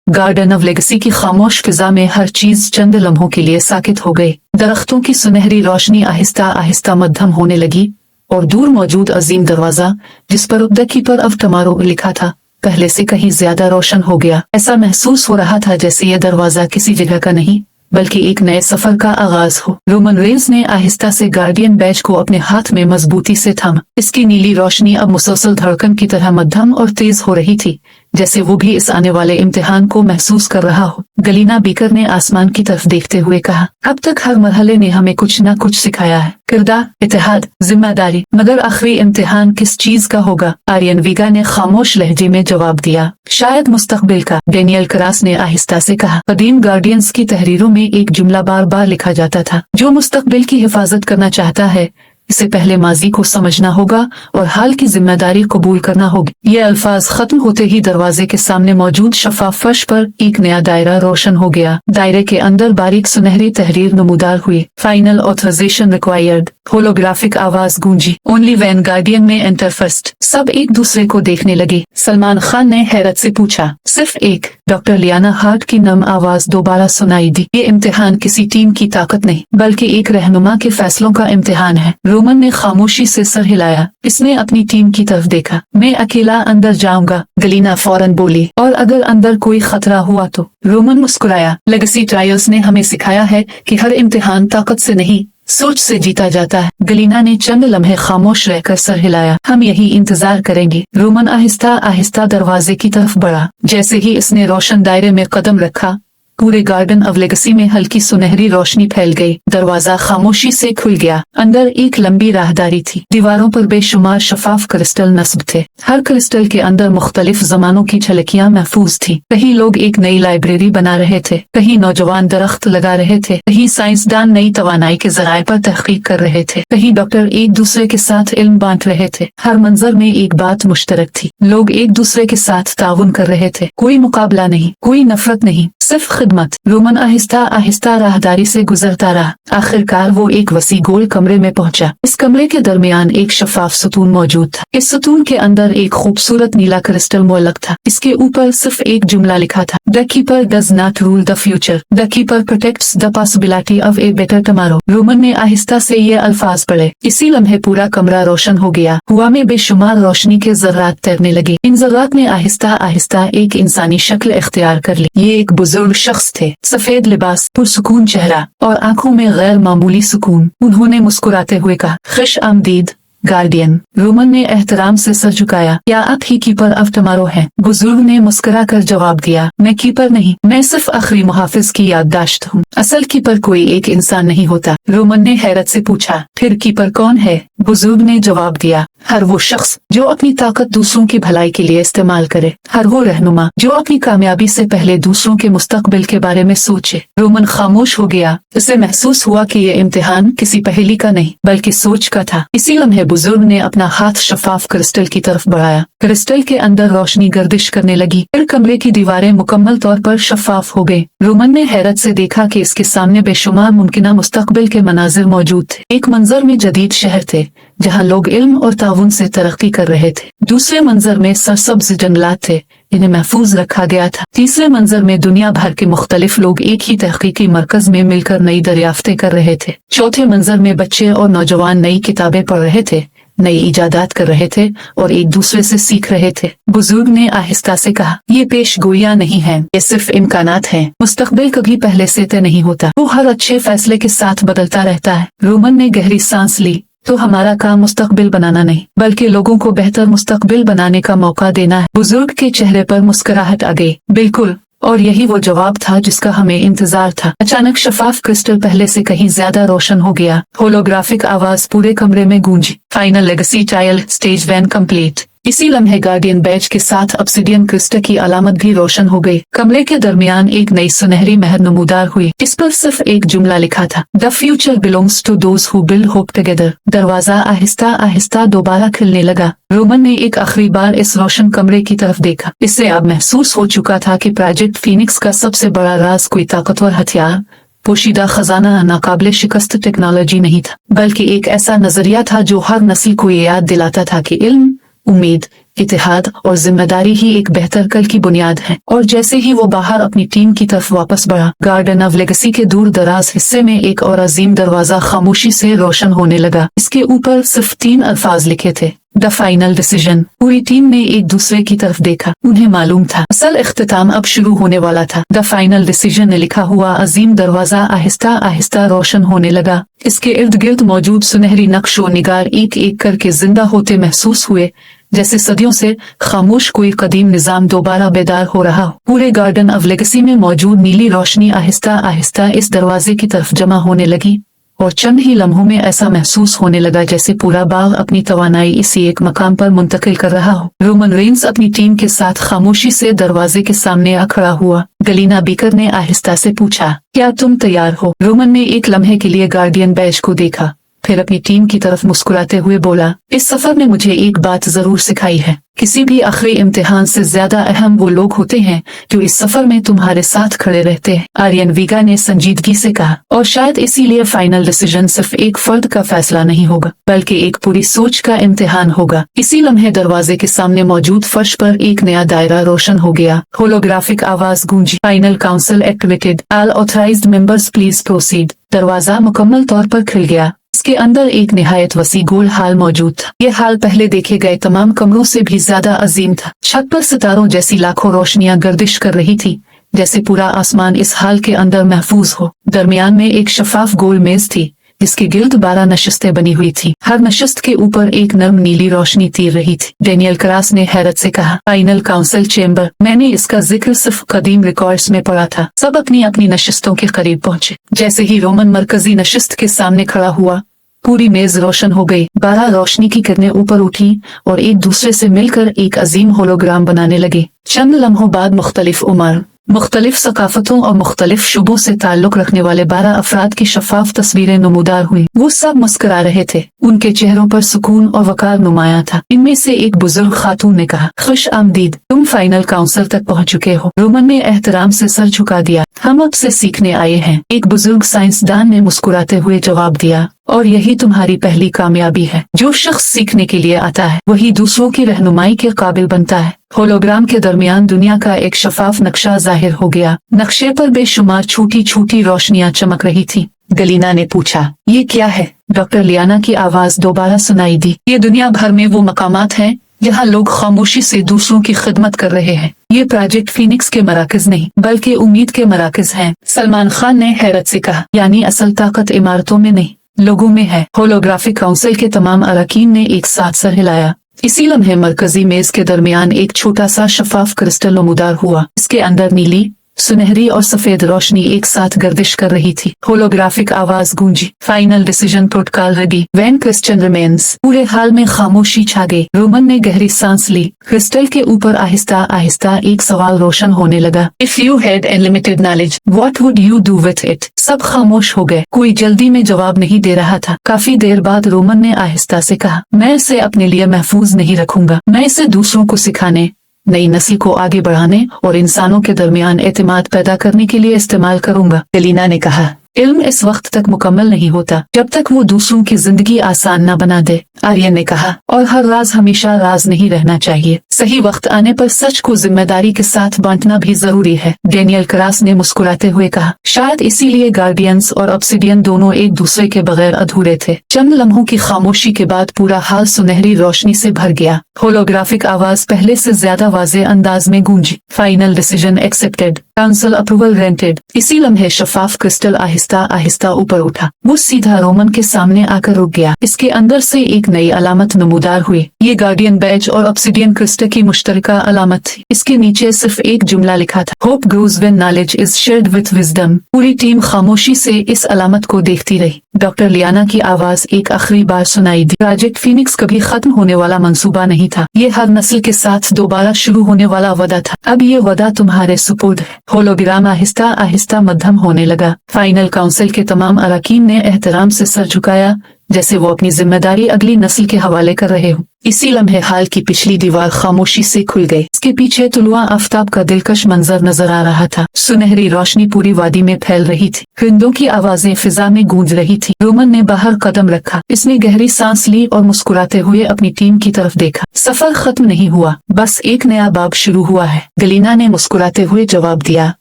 Garden of legacy की खामोश फिजा में हर चीज चंद लम्हों के लिए साकित हो गई। दरख्तों की सुनहरी रोशनी आहिस्ता आहिस्ता मध्यम होने लगी और दूर मौजूद अजीम दरवाजा, जिस पर द कीपर ऑफ टुमारो लिखा था, पहले से कहीं ज्यादा रोशन हो गया। ऐसा महसूस हो रहा था जैसे यह दरवाजा किसी जगह का नहीं बल्कि एक नए सफर का आगाज हो। रोमन रेंज ने आहिस्ता से गार्डियन बैज को अपने हाथ में मजबूती से थामा। इसकी नीली रोशनी अब मुसलसल धड़कन की तरह मध्यम और तेज हो रही थी, जैसे वो भी इस आने वाले इम्तिहान को महसूस कर रहा हो। गलीना बीकर ने आसमान की तरफ देखते हुए कहा, अब तक हर मरहले ने हमें कुछ न कुछ सिखाया है, किरदार, इत्तेहाद, जिम्मेदारी, मगर आखिरी इम्तिहान किस चीज का होगा? आर्यन वीगा ने खामोश लहजे में जवाब दिया, शायद मुस्तकबिल का। डेनियल क्रास ने आहिस्ता से कहा, कदीम गार्डियंस की तहरीरों में एक जुमला बार बार लिखा जाता था, जो मुस्तकबिल की हिफाजत करना चाहता है इससे पहले माजी को समझना होगा और हाल की जिम्मेदारी कबूल करना होगी। ये अल्फाज खत्म होते ही दरवाजे के सामने मौजूद शफाफ फर्श पर एक नया दायरा रोशन हो गया। दायरे के अंदर बारीक सुनहरी तहरीर नमूदार हुई, फाइनल ऑथराइजेशन रिक्वायर्ड। होलोग्राफिक आवाज गूंजी, ओनली व्हेन गार्डियन में एंटर फर्स्ट। सब एक दूसरे को देखने लगे। सलमान खान ने हैरत से पूछा, सिर्फ एक? डॉक्टर लियाना हार्ट की नम आवाज दोबारा सुनाई दी, ये इम्तिहान किसी टीम की ताकत नहीं बल्कि एक रहनुमा के फैसलों का इम्तिहान है। रोमन ने खामोशी से सर हिलाया। इसने अपनी टीम की तरफ देखा। मैं अकेला अंदर जाऊंगा, गलीना फौरन बोली, और अगर अंदर कोई खतरा हुआ तो? रोमन मुस्कुराया, लेगेसी ट्रायल्स ने हमें सिखाया है कि हर इम्तिहान ताकत से नहीं सोच से जीता जाता है। गलीना ने चंद लम्हे खामोश रहकर सर हिलाया। हम यही इंतजार करेंगे। रोमन आहिस्ता आहिस्ता दरवाजे की तरफ बढ़ा। जैसे ही इसने रोशन दायरे में कदम रखा, पूरे गार्डन ऑफ लेगेसी में हल्की सुनहरी रोशनी फैल गई। दरवाजा खामोशी से खुल गया। अंदर एक लंबी राहदारी थी। दीवारों पर बेशुमार शफाफ क्रिस्टल नस्ब थे। हर क्रिस्टल के अंदर मुख्तलिफ जमानों की झलकियां महफूज थी। कहीं लोग एक नई लाइब्रेरी बना रहे थे, कहीं नौजवान दरख्त लगा रहे थे, कहीं साइंसदान नई तवानाई के जराये पर तहकीक कर रहे थे, कहीं डॉक्टर एक दूसरे के साथ इल्म बांट रहे थे। हर मंजर में एक बात मुश्तरक थी, लोग एक दूसरे के साथ ताउन कर रहे थे। कोई मुकाबला नहीं, कोई नफरत नहीं, सिर्फ खिदमत। रोमन आहिस्ता आहिस्ता राहदारी से गुजरता रहा। आखिरकार वो एक वसी गोल कमरे में पहुंचा। इस कमरे के दरमियान एक शफाफ सतून मौजूद था। इस सतून के अंदर एक खूबसूरत नीला क्रिस्टल मुअल्लक था। इसके ऊपर सिर्फ एक जुमला लिखा था, the keeper does not rule the future, the keeper protects the possibility of a better tomorrow. Roman ने आहिस्ता से ये अल्फाज पढ़े। इसी लम्हे पूरा कमरा रोशन हो गया। हवा में बेशुमार रोशनी के जर्रात तैरने लगे। इन जर्रात ने आहिस्ता आहिस्ता एक इंसानी शक्ल इख्तियार कर ली। ये एक बुजुर्ग शख्स थे, सफेद लिबास, पुरसुकून चेहरा और आंखों में गैर मामूली सुकून। उन्होंने मुस्कुराते हुए कहा, खुश आमदीद गार्डियन। रोमन ने एहतराम से सर झुकाया, क्या आप ही कीपर ऑफ टुमारो हैं? बुजुर्ग ने मुस्कुरा कर जवाब दिया, मैं कीपर नहीं, मैं सिर्फ आखिरी मुहाफिज की याददाश्त हूँ। असल कीपर कोई एक इंसान नहीं होता। रोमन ने हैरत से पूछा, फिर कीपर कौन है? बुजुर्ग ने जवाब दिया, हर वो शख्स जो अपनी ताकत दूसरों की भलाई के लिए इस्तेमाल करे, हर वो रहनुमा जो अपनी कामयाबी से पहले दूसरों के मुस्तकबिल के बारे में सोचे। रोमन खामोश हो गया। उसे महसूस हुआ कि ये इम्तिहान किसी पहेली का नहीं बल्कि सोच का था। इसी लम्हे बुजुर्ग ने अपना हाथ शफाफ क्रिस्टल की तरफ बढ़ाया। क्रिस्टल के अंदर रोशनी गर्दिश करने लगी। फिर कमरे की दीवारें मुकम्मल तौर पर शफाफ हो गई। रोमन ने हैरत से देखा कि इसके सामने बेशुमार मुमकिना मुस्तकबिल के मनाजिर मौजूद थे। एक मंजर में जदीद शहर थे जहाँ लोग इल्म और ताउन से तरक्की कर रहे थे। दूसरे मंजर में सरसब्ज जंगलात थे, इन्हें महफूज रखा गया था। तीसरे मंजर में दुनिया भर के मुख्तलिफ लोग एक ही तहकीकी मरकज में मिलकर नई दरियाफ्तें कर रहे थे। चौथे मंजर में बच्चे और नौजवान नई किताबें पढ़ रहे थे, नई इजादात कर रहे थे और एक दूसरे से सीख रहे थे। बुजुर्ग ने आहिस्ता से कहा, ये पेशगोइयां नहीं हैं, ये सिर्फ इम्कानात हैं। मुस्तकबिल कभी पहले से तय नहीं होता, वो हर अच्छे फैसले के साथ बदलता रहता है। रोमन ने गहरी सांस ली। तो हमारा काम मुस्तकबिल बनाना नहीं बल्कि लोगों को बेहतर मुस्तकबिल बनाने का मौका देना है। बुजुर्ग के चेहरे पर मुस्कुराहट आ गई। बिल्कुल, और यही वो जवाब था जिसका हमें इंतजार था। अचानक शफाफ क्रिस्टल पहले से कहीं ज्यादा रोशन हो गया। होलोग्राफिक आवाज पूरे कमरे में गूंजी, final legacy trial stage 1 complete. इसी लम्हे गार्डियन बैज के साथ ऑब्सिडियन क्रिस्टल की अलामत भी रोशन हो गई। कमरे के दरमियान एक नई सुनहरी महर नमूदार हुई। इस पर सिर्फ एक जुमला लिखा था, the future belongs to those who build hope together. दरवाजा आहिस्ता आहिस्ता दोबारा खुलने लगा। रोमन ने एक आखिरी बार इस रोशन कमरे की तरफ देखा। इससे अब महसूस हो चुका था कि प्रोजेक्ट फीनिक्स का सबसे बड़ा राज कोई ताकतवर हथियार, पोशीदा खजाना, नाकाबिले शिकस्त टेक्नोलॉजी नहीं था, बल्कि एक ऐसा नजरिया था जो हर नस्ल को ये याद दिलाता था कि इल्म, उम्मीद, इत्तेहाद और जिम्मेदारी ही एक बेहतर कल की बुनियाद है। और जैसे ही वो बाहर अपनी टीम की तरफ वापस बढ़ा, गार्डन ऑफ लेगेसी के दूर दराज हिस्से में एक और अजीम दरवाजा खामोशी से रोशन होने लगा। इसके ऊपर सिर्फ 3 अल्फाज लिखे थे, द फाइनल डिसीजन। पूरी टीम ने एक दूसरे की तरफ देखा। उन्हें मालूम था असल इख्तिताम अब शुरू होने वाला था। द फाइनल डिसीजन ने लिखा हुआ अजीम दरवाजा आहिस्ता आहिस्ता रोशन होने लगा। इसके इर्द गिर्द मौजूद सुनहरी नक्शो निगार एक एक करके जिंदा होते महसूस हुए, जैसे सदियों से खामोश कोई कदीम निजाम दोबारा बेदार हो रहा हो। पूरे गार्डन ऑफ लेगेसी में मौजूद नीली रोशनी आहिस्ता आहिस्ता इस दरवाजे की तरफ जमा होने लगी और चंद ही लम्हों में ऐसा महसूस होने लगा जैसे पूरा बाग अपनी तवानाई इसी एक मकाम पर मुंतकिल कर रहा हो। रोमन रेंस अपनी टीम के साथ खामोशी से दरवाजे के सामने आ खड़ा हुआ। गलीना बीकर ने आहिस्ता से पूछा, क्या तुम तैयार हो? रोमन ने एक लम्हे के लिए गार्डियन बैज को देखा, फिर अपनी टीम की तरफ मुस्कुराते हुए बोला, इस सफर ने मुझे एक बात जरूर सिखाई है, किसी भी आखिरी इम्तिहान से ज्यादा अहम वो लोग होते हैं जो इस सफर में तुम्हारे साथ खड़े रहते हैं। आर्यन वीगा ने संजीदगी से कहा, और शायद इसीलिए फाइनल डिसीजन सिर्फ एक फर्द का फैसला नहीं होगा बल्कि एक पूरी सोच का इम्तिहान होगा। इसी लम्हे दरवाजे के सामने मौजूद फर्श पर एक नया दायरा रोशन हो गया। होलोग्राफिक आवाज गूंजी, final council activated, all authorized members please proceed. दरवाजा मुकम्मल तौर पर खुल गया। इसके अंदर एक निहायत वसी गोल हाल मौजूद था। यह हाल पहले देखे गए तमाम कमरों से भी ज्यादा अजीम था। छत पर सितारों जैसी लाखों रोशनियां गर्दिश कर रही थी, जैसे पूरा आसमान इस हाल के अंदर महफूज हो। दरमियान में एक शफाफ गोल मेज थी जिसके गिर्द 12 नशिस्तें बनी हुई थी। हर नशिस्त के ऊपर एक नर्म नीली रोशनी तीर रही थी। डेनियल क्रास ने हैरत से कहा, फाइनल काउंसिल चेम्बर, मैंने इसका जिक्र सिर्फ कदीम रिकॉर्ड्स में पढ़ा था। सब अपनी अपनी नशिस्तों के करीब पहुंचे। जैसे ही रोमन मरकजी नशिस्त के सामने खड़ा हुआ, पूरी मेज रोशन हो गई। 12 रोशनी की किरणें ऊपर उठी और एक दूसरे से मिलकर एक अजीम होलोग्राम बनाने लगे। चंद लम्हों बाद मुख्तलिफ उम्र, मुख्तलिफ सकाफतों और मुख्तलिफ शुबों से ताल्लुक रखने वाले 12 अफराद की शफाफ तस्वीरें नमूदार हुई। वो सब मुस्कुरा रहे थे। उनके चेहरों पर सुकून और वकार नुमाया था। इनमें से एक बुजुर्ग खातून ने कहा, खुश आमदीद, तुम फाइनल काउंसिल तक पहुंच चुके हो। रोमन ने एहतराम से सर झुका दिया, हम अब से सीखने आए हैं। एक बुजुर्ग साइंसदान ने मुस्कुराते हुए जवाब दिया, और यही तुम्हारी पहली कामयाबी है। जो शख्स सीखने के लिए आता है वही दूसरों की रहनुमाई के काबिल बनता है। होलोग्राम के दरमियान दुनिया का एक शफाफ नक्शा जाहिर हो गया। नक्शे पर बेशुमार छोटी छोटी रोशनियां चमक रही थी। गलीना ने पूछा, ये क्या है? डॉक्टर लियाना की आवाज दोबारा सुनाई दी, ये दुनिया भर में वो मकामात हैं जहाँ लोग खामोशी से दूसरों की खिदमत कर रहे हैं। ये प्रोजेक्ट फीनिक्स के मराकज नहीं बल्कि उम्मीद के मराकज हैं। सलमान खान ने हैरत से कहा, यानी असल ताकत इमारतों में नहीं लोगों में है। होलोग्राफिक काउंसिल के तमाम अरकान ने एक साथ सर हिलाया। इसी लम्हे मरकजी मेज के दरमियान एक छोटा सा शफाफ क्रिस्टल नमूदार हुआ। इसके अंदर नीली, सुनहरी और सफेद रोशनी एक साथ गर्दिश कर रही थी। होलोग्राफिक आवाज गूंजी, final decision protocol ready, when crystal remains. पूरे हाल में खामोशी छा गई। रोमन ने गहरी सांस ली। क्रिस्टल के ऊपर आहिस्ता आहिस्ता एक सवाल रोशन होने लगा, if you had unlimited knowledge what would you do with it? सब खामोश हो गए। कोई जल्दी में जवाब नहीं दे रहा था। काफी देर बाद रोमन ने आहिस्ता से कहा, मैं इसे अपने लिए महफूज नहीं रखूंगा। मैं इसे दूसरों को सिखाने, नई नस्ल को आगे बढ़ाने और इंसानों के दरमियान एतमाद पैदा करने के लिए इस्तेमाल करूंगा। गलीना ने कहा, इल्म इस वक्त तक मुकम्मल नहीं होता जब तक वो दूसरों की जिंदगी आसान न बना दे। आर्यन ने कहा, और हर राज हमेशा राज नहीं रहना चाहिए। सही वक्त आने पर सच को जिम्मेदारी के साथ बांटना भी जरूरी है। डेनियल क्रास ने मुस्कुराते हुए कहा, शायद इसीलिए गार्डियंस और ऑब्सिडियन दोनों एक दूसरे के बगैर अधूरे थे। चंद लम्हों की खामोशी के बाद पूरा हाल सुनहरी रोशनी से भर गया। होलोग्राफिक आवाज पहले से ज्यादा वाज़े अंदाज में गूंजी, final decision accepted, council approval granted. इसी लम्हे शफाफ क्रिस्टल आहिस्ता आहिस्ता ऊपर उठा। वो सीधा रोमन के सामने आकर रुक गया। इसके अंदर से एक नई अलामत नमूदार हुई। ये गार्डियन बैज और ऑब्सिडियन क्रिस्टल की मुश्तरका अलामत थी। इसके नीचे सिर्फ एक जुमला लिखा था, hope grows when knowledge is shared with wisdom. पूरी टीम खामोशी से इस अलामत को देखती रही। डॉक्टर लियाना की आवाज एक आखिरी बार सुनाई दी, प्रोजेक्ट फीनिक्स कभी खत्म होने वाला मंसूबा नहीं था। ये हर नस्ल के साथ दोबारा शुरू होने वाला वदा था। अब ये वदा तुम्हारे सुपुर्द है। होलोग्राम आहिस्ता आहिस्ता मध्यम होने लगा। फाइनल काउंसिल के तमाम अरकान ने एहतराम से सर झुकाया, जैसे वो अपनी जिम्मेदारी अगली नस्ल के हवाले कर रहे हो। इसी लम्हे हाल की पिछली दीवार खामोशी से खुल गई। इसके पीछे तुलुआ आफताब का दिलकश मंजर नजर आ रहा था। सुनहरी रोशनी पूरी वादी में फैल रही थी। परिंदों की आवाजें फिजा में गूंज रही थी। रोमन ने बाहर कदम रखा। इसने गहरी सांस ली और मुस्कुराते हुए अपनी टीम की तरफ देखा। सफर खत्म नहीं हुआ, बस एक नया बाब शुरू हुआ है, गलीना ने मुस्कुराते हुए जवाब दिया।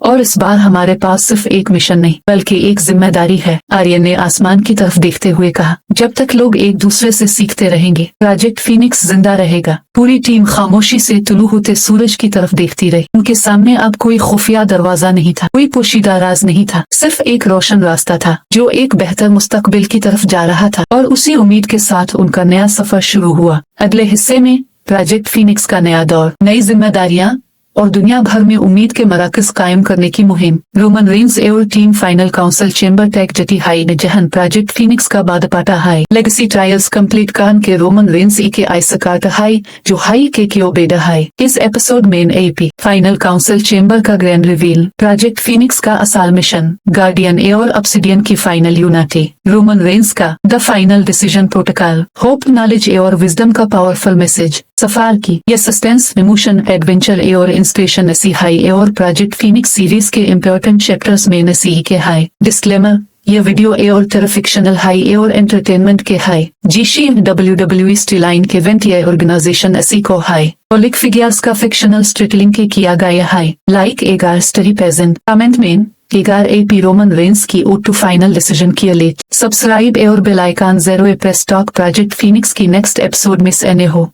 और इस बार हमारे पास सिर्फ एक मिशन नहीं बल्कि एक जिम्मेदारी है, आर्यन ने आसमान की तरफ देखते हुए कहा। जब तक लोग एक दूसरे से सीखते रहेंगे, प्रोजेक्ट फीनिक्स जिंदा रहेगा। पूरी टीम खामोशी से तुलू होते सूरज की तरफ देखती रही। उनके सामने अब कोई खुफिया दरवाजा नहीं था, कोई पोशीदा राज नहीं था, सिर्फ एक रोशन रास्ता था जो एक बेहतर मुस्तकबिल की तरफ जा रहा था। और उसी उम्मीद के साथ उनका नया सफर शुरू हुआ। अगले हिस्से में प्रोजेक्ट फीनिक्स का नया दौर, नई जिम्मेदारियां और दुनिया भर में उम्मीद के मराकज कायम करने की मुहिम। रोमन रेंस और team final council chamber tag जटी हाई ने जहन प्रोजेक्ट फीनिक्स का बाद पाटा हाई लेगेसी ट्रायल्स कंप्लीट कान के रोमन रेंस के आइसकार्ट हाई जो हाई के क्यों बेडा हाई। इस एपिसोड में एपी फाइनल काउंसिल चेंबर का ग्रैंड रिवील, प्रोजेक्ट फीनिक्स का असल मिशन, गार्डियन ए और ऑब्सिडियन की फाइनल यूनिटी, रोमन रेंस का the final decision protocol, hope knowledge A और विजडम का पावरफुल मैसेज, सफार की यह सस्पेंस इमोशन एडवेंचर ए और इंस्पिरेशन नसी हाई ए और प्रोजेक्ट फीनिक्स सीरीज के इम्पोर्टेंट चैप्टर्स में नसी के हाई। डिस्क्लेमर, यह वीडियो ए और फिक्शनल हाई ए और एंटरटेनमेंट के हाई जीशी WWE स्टीलाइन के इवेंट या ऑर्गेनाइजेशन एसी को हाई और लिक फिगियर्स का फिक्शनल स्ट्रिटलिंग के किया गया हाई। लाइक एगार स्टरी पेजेंट कमेंट में एगार एपी रोमन रेंस की ओ टू फाइनल डिसीजन की अलर्ट सब्सक्राइब ए और bell icon 0 press talk project Phoenix की नेक्स्ट एपिसोड मिस एने हो।